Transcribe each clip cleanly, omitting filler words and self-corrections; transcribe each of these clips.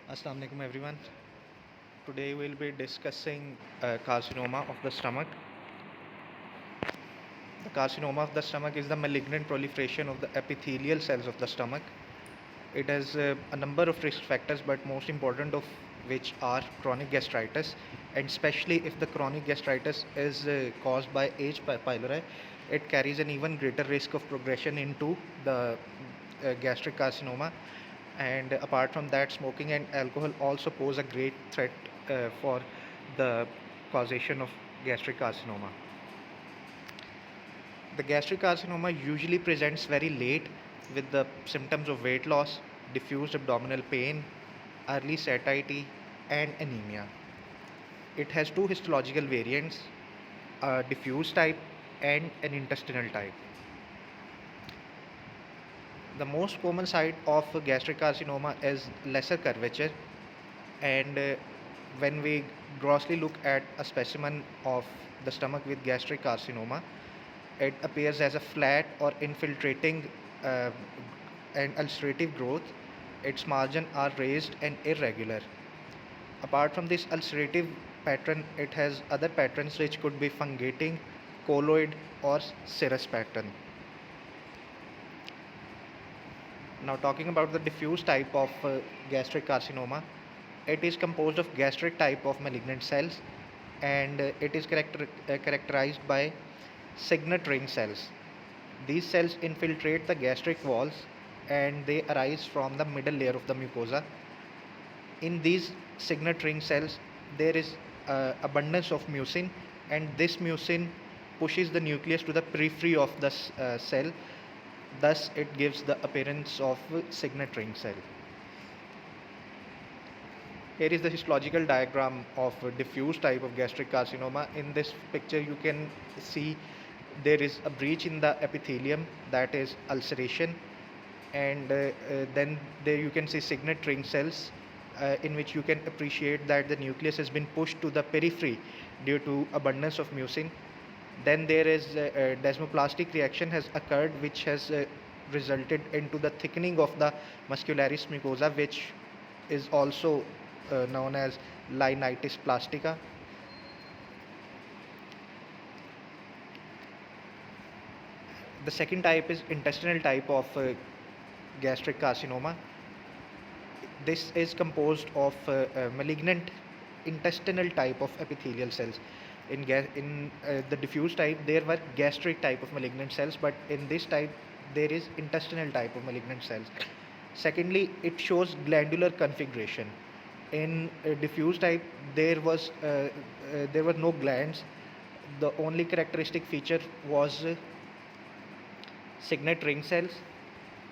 Assalamu alaikum everyone. Today we'll be discussing carcinoma of the stomach. The carcinoma of the stomach is the malignant proliferation of the epithelial cells of the stomach. It has a number of risk factors, but most important of which are chronic gastritis, and especially if the chronic gastritis is caused by H. pylori, it carries an even greater risk of progression into the gastric carcinoma. And apart from that, smoking and alcohol also pose a great threat for the causation of gastric carcinoma. The gastric carcinoma usually presents very late with the symptoms of weight loss, diffuse abdominal pain, early satiety, and anemia. It has two histological variants, a diffuse type and an intestinal type. The most common site of gastric carcinoma is lesser curvature, and when we grossly look at a specimen of the stomach with gastric carcinoma, it appears as a flat or infiltrating uh, and ulcerative growth. Its margins are raised and irregular. Apart from this ulcerative pattern, it has other patterns which could be fungating, colloid, or serous pattern. Now, talking about the diffuse type of gastric carcinoma, it is composed of gastric type of malignant cells, and it is characterized by signet ring cells. These cells infiltrate the gastric walls and they arise from the middle layer of the mucosa. In these signet ring cells, there is abundance of mucin, and this mucin pushes the nucleus to the periphery of the cell. Thus, it gives the appearance of signet ring cell. Here is the histological diagram of a diffuse type of gastric carcinoma. In this picture, you can see there is a breach in the epithelium, that is ulceration, and then there you can see signet ring cells, in which you can appreciate that the nucleus has been pushed to the periphery due to abundance of mucin. Then there is a desmoplastic reaction has occurred, which has resulted into the thickening of the muscularis mucosa, which is also known as linitis plastica. The second type is intestinal type of gastric carcinoma. This is composed of malignant intestinal type of epithelial cells. In the diffuse type, there were gastric type of malignant cells, but in this type, there is intestinal type of malignant cells. Secondly, it shows glandular configuration. In diffuse type, there were no glands. The only characteristic feature was signet ring cells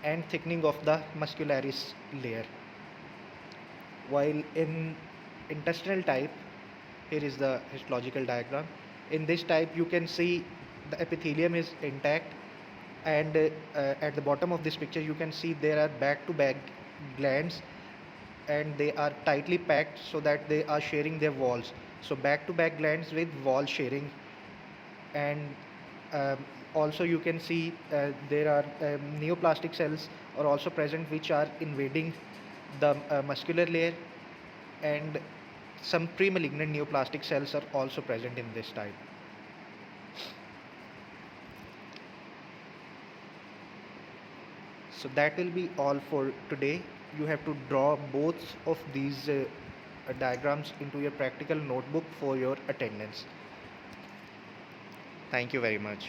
and thickening of the muscularis layer. While in intestinal type, here is the histological diagram. In this type, you can see the epithelium is intact, and at the bottom of this picture, you can see there are back-to-back glands, and they are tightly packed so that they are sharing their walls. So back-to-back glands with wall sharing, and um, also you can see there are neoplastic cells are also present, which are invading the muscular layer, and some pre-malignant neoplastic cells are also present in this type. So that will be all for today. You have to draw both of these diagrams into your practical notebook for your attendance. Thank you very much.